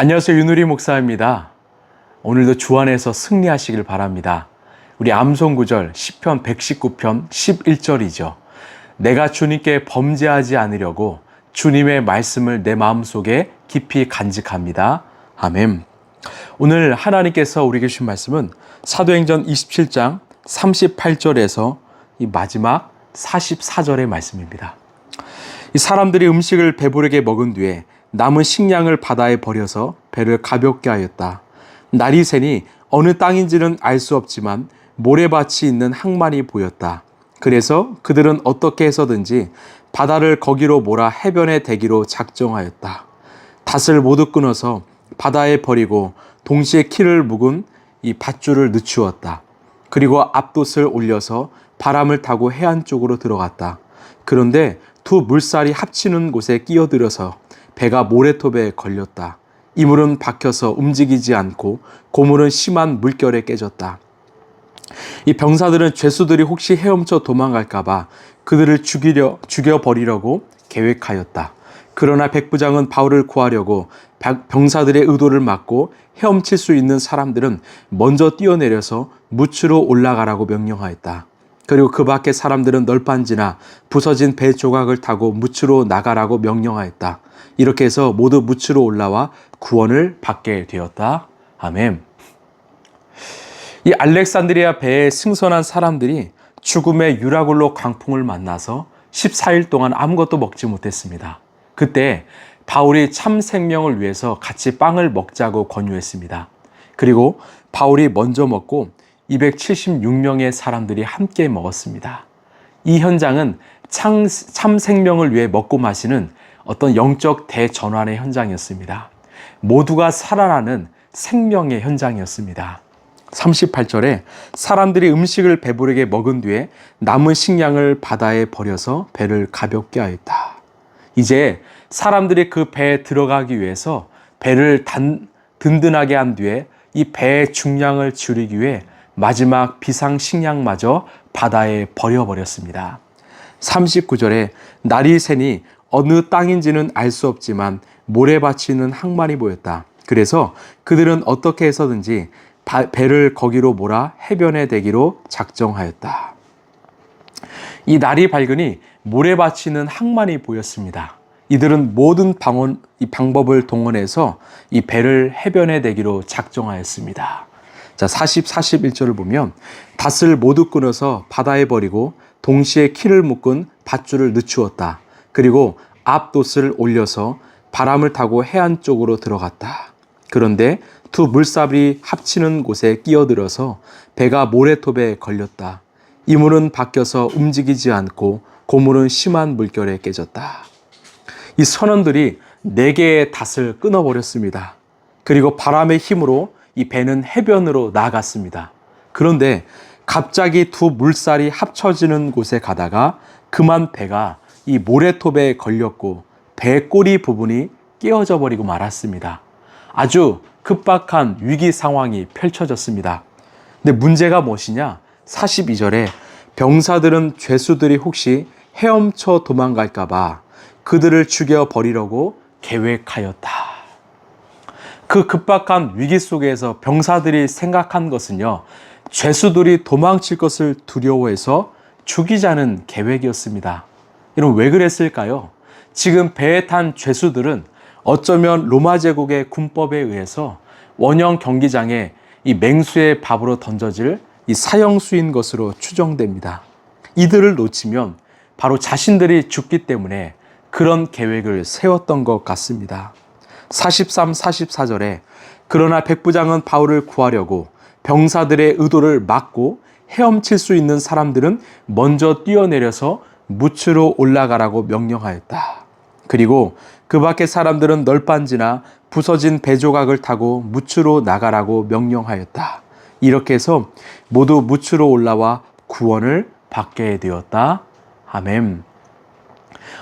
안녕하세요. 윤우리 목사입니다. 오늘도 주 안에서 승리하시길 바랍니다. 우리 암송구절 시편 119편 11절이죠. 내가 주님께 범죄하지 않으려고 주님의 말씀을 내 마음속에 깊이 간직합니다. 아멘. 오늘 하나님께서 우리에게 주신 말씀은 사도행전 27장 38절에서 이 마지막 44절의 말씀입니다. 이 사람들이 음식을 배부르게 먹은 뒤에 남은 식량을 바다에 버려서 배를 가볍게 하였다. 날이 새니 어느 땅인지는 알 수 없지만 모래밭이 있는 항만이 보였다. 그래서 그들은 어떻게 해서든지 바다를 거기로 몰아 해변에 대기로 작정하였다. 닷을 모두 끊어서 바다에 버리고 동시에 키를 묵은 이 밧줄을 늦추었다. 그리고 앞돛을 올려서 바람을 타고 해안 쪽으로 들어갔다. 그런데 두 물살이 합치는 곳에 끼어들어서 배가 모래톱에 걸렸다. 이물은 박혀서 움직이지 않고 고물은 심한 물결에 깨졌다. 이 병사들은 죄수들이 혹시 헤엄쳐 도망갈까봐 그들을 죽여버리려고 계획하였다. 그러나 백부장은 바울을 구하려고 병사들의 의도를 막고 헤엄칠 수 있는 사람들은 먼저 뛰어내려서 무추로 올라가라고 명령하였다. 그리고 그 밖에 사람들은 널빤지나 부서진 배 조각을 타고 무추로 나가라고 명령하였다. 이렇게 해서 모두 무추로 올라와 구원을 받게 되었다. 아멘. 이 알렉산드리아 배에 승선한 사람들이 죽음의 유라굴로 광풍을 만나서 14일 동안 아무것도 먹지 못했습니다. 그때 바울이 참 생명을 위해서 같이 빵을 먹자고 권유했습니다. 그리고 바울이 먼저 먹고 276명의 사람들이 함께 먹었습니다. 이 현장은 참 생명을 위해 먹고 마시는 어떤 영적 대전환의 현장이었습니다. 모두가 살아나는 생명의 현장이었습니다. 38절에 사람들이 음식을 배부르게 먹은 뒤에 남은 식량을 바다에 버려서 배를 가볍게 하였다. 이제 사람들이 그 배에 들어가기 위해서 배를 든든하게 한 뒤에 이 배의 중량을 줄이기 위해 마지막 비상식량마저 바다에 버려버렸습니다. 39절에 날이 새니 어느 땅인지는 알 수 없지만 모래밭이 있는 항만이 보였다. 그래서 그들은 어떻게 해서든지 배를 거기로 몰아 해변에 대기로 작정하였다. 이 날이 밝으니 모래밭이 있는 항만이 보였습니다. 이들은 모든 방법을 동원해서 이 배를 해변에 대기로 작정하였습니다. 자, 41절을 보면 닷을 모두 끊어서 바다에 버리고 동시에 키를 묶은 밧줄을 늦추었다. 그리고 앞돛을 올려서 바람을 타고 해안 쪽으로 들어갔다. 그런데 두 물삽이 합치는 곳에 끼어들어서 배가 모래톱에 걸렸다. 이물은 박혀서 움직이지 않고 고물은 심한 물결에 깨졌다. 이 선원들이 4개의 닷을 끊어버렸습니다. 그리고 바람의 힘으로 이 배는 해변으로 나갔습니다. 그런데 갑자기 두 물살이 합쳐지는 곳에 가다가 그만 배가 이 모래톱에 걸렸고 배 꼬리 부분이 끼어져 버리고 말았습니다. 아주 급박한 위기 상황이 펼쳐졌습니다. 근데 문제가 무엇이냐? 42절에 병사들은 죄수들이 혹시 헤엄쳐 도망갈까봐 그들을 죽여버리려고 계획하였다. 그 급박한 위기 속에서 병사들이 생각한 것은요, 죄수들이 도망칠 것을 두려워해서 죽이자는 계획이었습니다. 여러분, 왜 그랬을까요? 지금 배에 탄 죄수들은 어쩌면 로마 제국의 군법에 의해서 원형 경기장에 이 맹수의 밥으로 던져질 이 사형수인 것으로 추정됩니다. 이들을 놓치면 바로 자신들이 죽기 때문에 그런 계획을 세웠던 것 같습니다. 43, 44절에 그러나 백부장은 바울을 구하려고 병사들의 의도를 막고 헤엄칠 수 있는 사람들은 먼저 뛰어내려서 무추로 올라가라고 명령하였다. 그리고 그 밖에 사람들은 널빤지나 부서진 배조각을 타고 무추로 나가라고 명령하였다. 이렇게 해서 모두 무추로 올라와 구원을 받게 되었다. 아멘.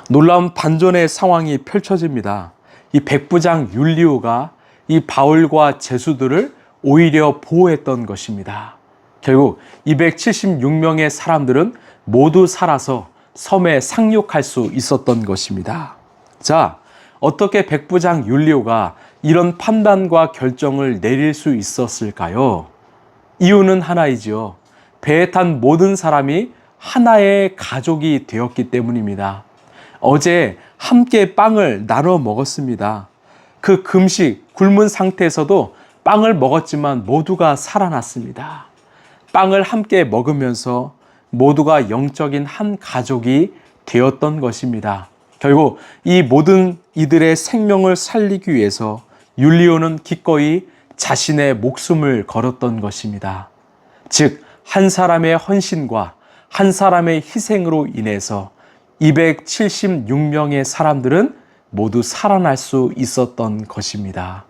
놀라운 반전의 상황이 펼쳐집니다. 이 백부장 율리오가 이 바울과 죄수들을 오히려 보호했던 것입니다. 결국 276명의 사람들은 모두 살아서 섬에 상륙할 수 있었던 것입니다. 자, 어떻게 백부장 율리오가 이런 판단과 결정을 내릴 수 있었을까요? 이유는 하나이지요. 배에 탄 모든 사람이 하나의 가족이 되었기 때문입니다. 어제 함께 빵을 나눠 먹었습니다. 그 금식, 굶은 상태에서도 빵을 먹었지만 모두가 살아났습니다. 빵을 함께 먹으면서 모두가 영적인 한 가족이 되었던 것입니다. 결국 이 모든 이들의 생명을 살리기 위해서 율리오는 기꺼이 자신의 목숨을 걸었던 것입니다. 즉, 한 사람의 헌신과 한 사람의 희생으로 인해서 276명의 사람들은 모두 살아날 수 있었던 것입니다.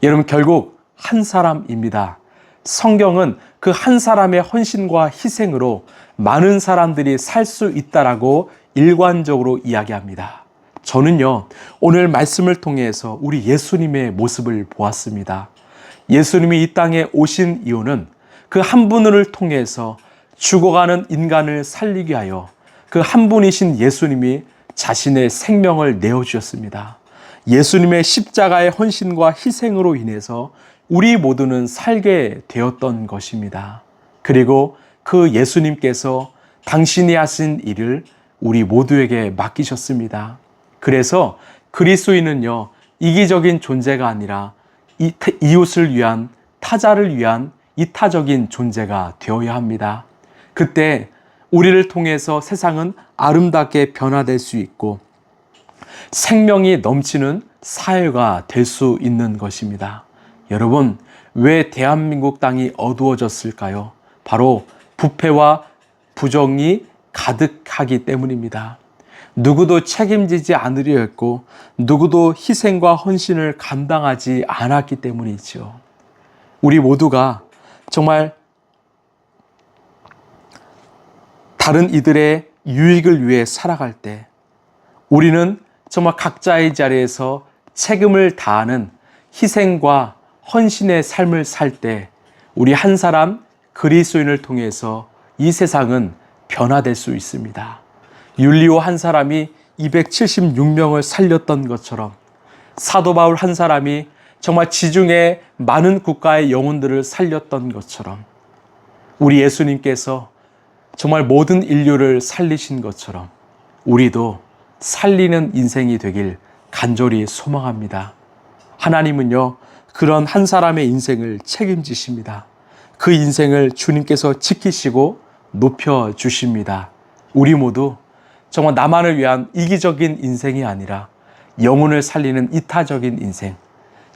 여러분, 결국 한 사람입니다. 성경은 그 한 사람의 헌신과 희생으로 많은 사람들이 살 수 있다라고 일관적으로 이야기합니다. 저는요, 오늘 말씀을 통해서 우리 예수님의 모습을 보았습니다. 예수님이 이 땅에 오신 이유는 그 한 분을 통해서 죽어가는 인간을 살리기 위하여 그 한 분이신 예수님이 자신의 생명을 내어주셨습니다. 예수님의 십자가의 헌신과 희생으로 인해서 우리 모두는 살게 되었던 것입니다. 그리고 그 예수님께서 당신이 하신 일을 우리 모두에게 맡기셨습니다. 그래서 그리스도인은요, 이기적인 존재가 아니라 이웃을 위한, 타자를 위한 이타적인 존재가 되어야 합니다. 그때 우리를 통해서 세상은 아름답게 변화될 수 있고 생명이 넘치는 사회가 될 수 있는 것입니다. 여러분, 왜 대한민국 땅이 어두워졌을까요? 바로 부패와 부정이 가득하기 때문입니다. 누구도 책임지지 않으려 했고 누구도 희생과 헌신을 감당하지 않았기 때문이죠. 우리 모두가 정말 다른 이들의 유익을 위해 살아갈 때 우리는 정말 각자의 자리에서 책임을 다하는 희생과 헌신의 삶을 살 때 우리 한 사람 그리스도인을 통해서 이 세상은 변화될 수 있습니다. 율리오 한 사람이 276명을 살렸던 것처럼 사도 바울 한 사람이 정말 지중해 많은 국가의 영혼들을 살렸던 것처럼 우리 예수님께서 정말 모든 인류를 살리신 것처럼 우리도 살리는 인생이 되길 간절히 소망합니다. 하나님은요, 그런 한 사람의 인생을 책임지십니다. 그 인생을 주님께서 지키시고 높여주십니다. 우리 모두 정말 나만을 위한 이기적인 인생이 아니라 영혼을 살리는 이타적인 인생,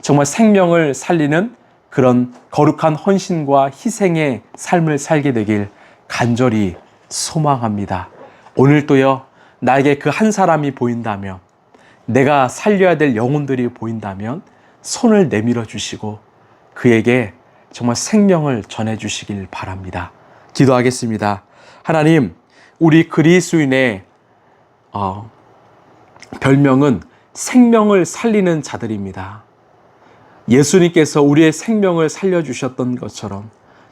정말 생명을 살리는 그런 거룩한 헌신과 희생의 삶을 살게 되길 간절히 소망합니다. 오늘도요, 나에게 그 한 사람이 보인다면, 내가 살려야 될 영혼들이 보인다면 손을 내밀어 주시고 그에게 정말 생명을 전해 주시길 바랍니다. 기도하겠습니다. 하나님, 우리 그리스도인의 별명은 생명을 살리는 자들입니다. 예수님께서 우리의 생명을 살려주셨던 것처럼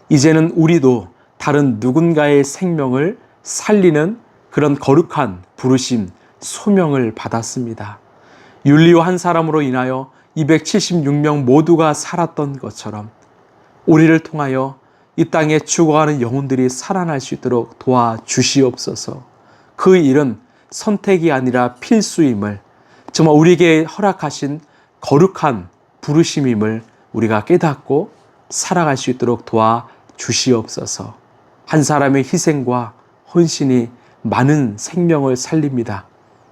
이제는 우리도 다른 누군가의 생명을 살리는 그런 거룩한 부르심, 소명을 받았습니다. 율리오 한 사람으로 인하여 276명 모두가 살았던 것처럼 우리를 통하여 이 땅에 죽어가는 영혼들이 살아날 수 있도록 도와주시옵소서. 그 일은 선택이 아니라 필수임을, 정말 우리에게 허락하신 거룩한 부르심임을 우리가 깨닫고 살아갈 수 있도록 도와주시옵소서. 한 사람의 희생과 헌신이 많은 생명을 살립니다.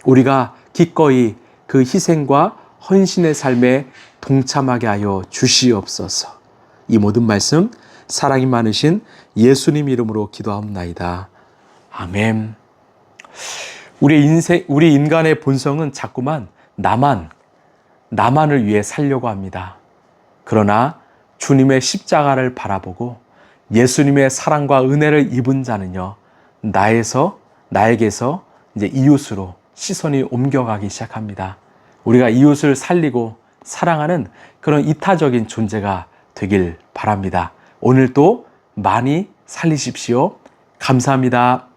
우리가 기꺼이 그 희생과 헌신의 삶에 동참하게 하여 주시옵소서. 이 모든 말씀 사랑이 많으신 예수님 이름으로 기도하옵나이다. 아멘. 우리 인간의 본성은 자꾸만 나만을 위해 살려고 합니다. 그러나 주님의 십자가를 바라보고 예수님의 사랑과 은혜를 입은 자는요, 나에게서 이제 이웃으로 시선이 옮겨가기 시작합니다. 우리가 이웃을 살리고 사랑하는 그런 이타적인 존재가 되길 바랍니다. 오늘도 많이 살리십시오. 감사합니다.